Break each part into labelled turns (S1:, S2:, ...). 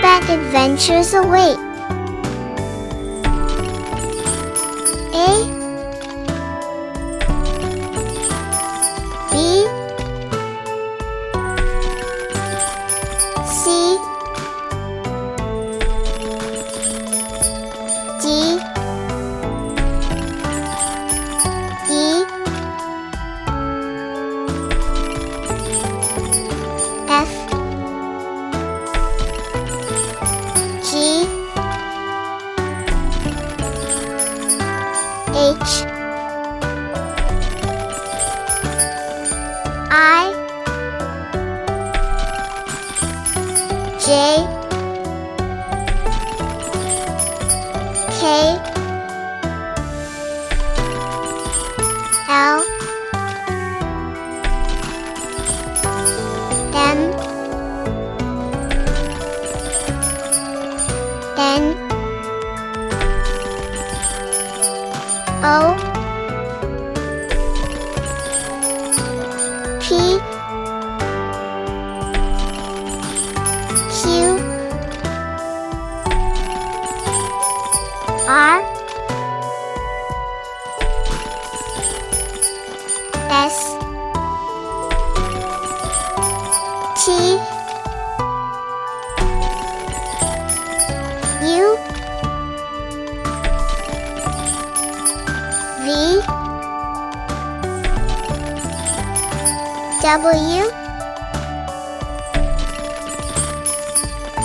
S1: bet adventures await. A B C D E F G H I J K L M N O P Q R S T U V W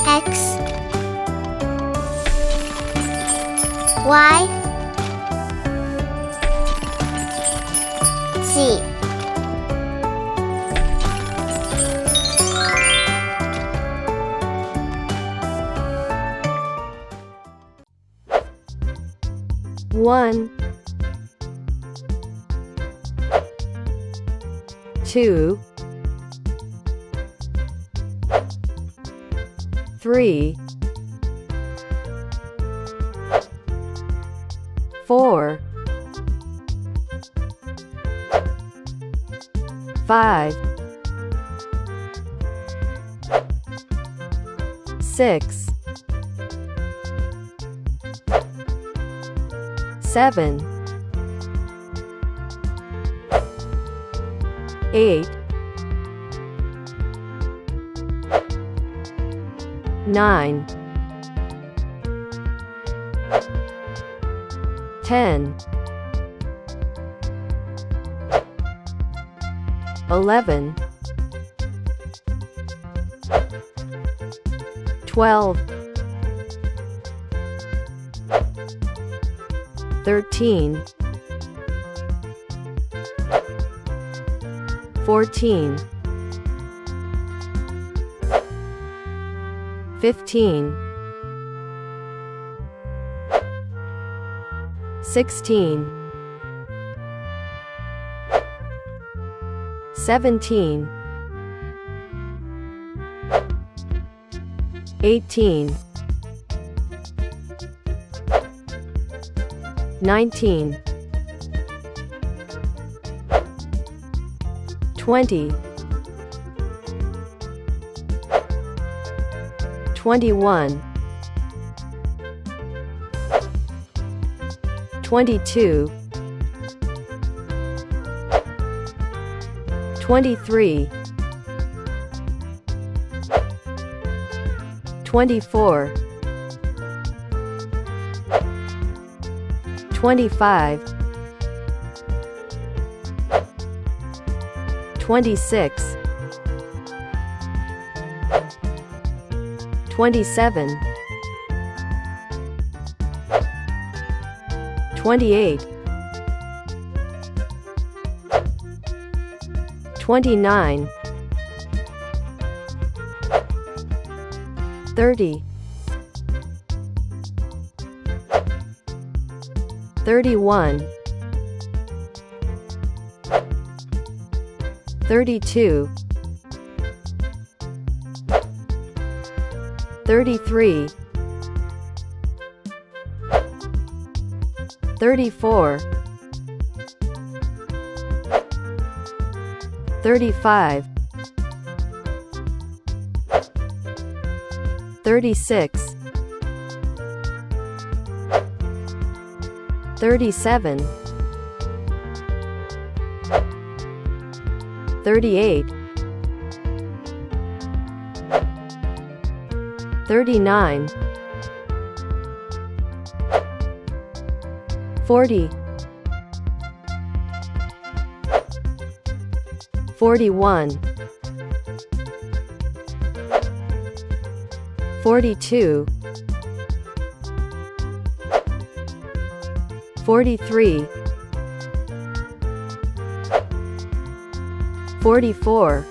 S1: X Y Z.
S2: One, 2, 3, 4, 5, 6, 7, 8, 9, 10, 11, 12, 13, 14, 15, 16, 17, 18, 19, 20, 21, 22, 23, 24, 25, 26, 27, 28, 29, 30, 31, 32, 33, 34, 35, 36, 37, 38, 39, 40, 41, 42, 43, 44,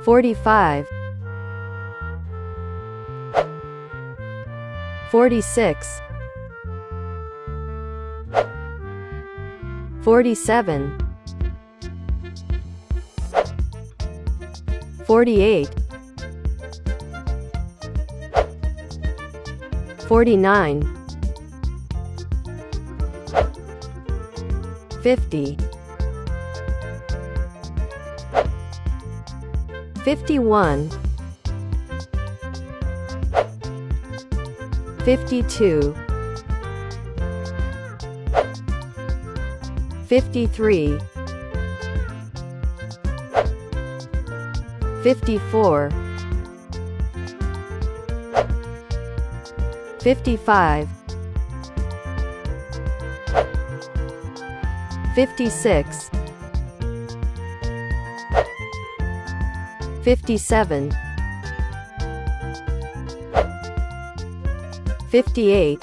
S2: 45, 46, 47, 48, 49, 50, 51, 52, 53, 54, 55, 56, 57, 58,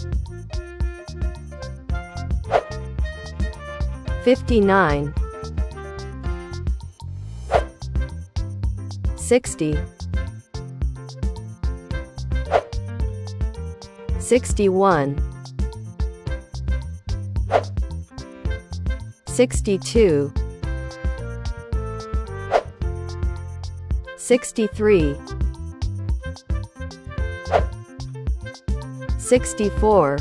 S2: 59, 60, 61, 62, 63, 64,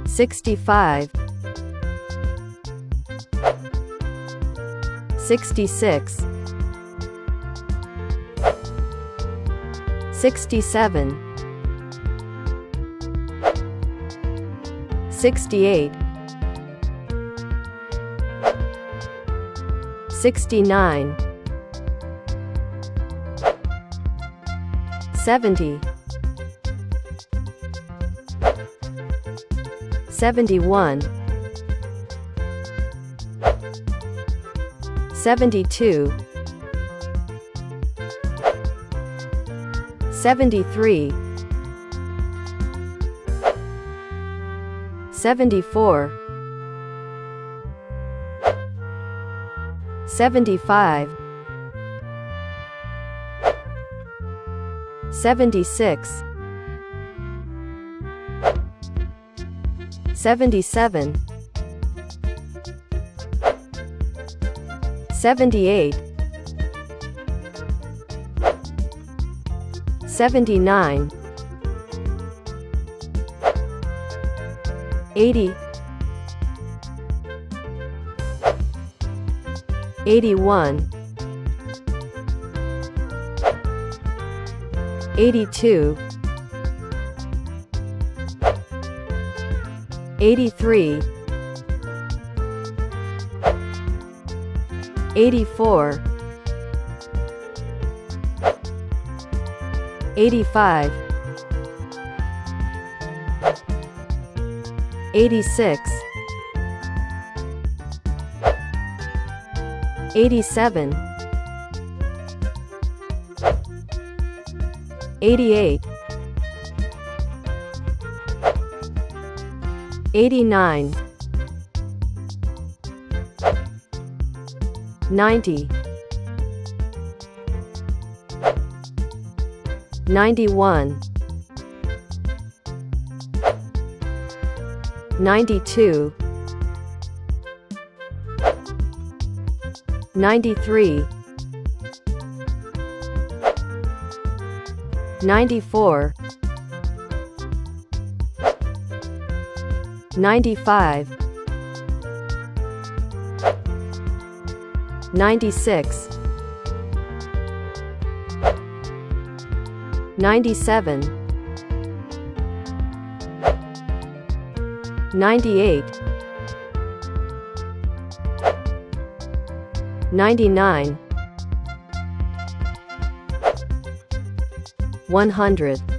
S2: 65, 66, 67, 68, 69, 70, 71, 72, 73, 74, 75, 76, 77, 78, 79, 80, 81, 82, 83, 84, 85, 86, 87, 88, 89, 90, 91, 92, 93, 94, 95, 96, 97, 98, 99, 100.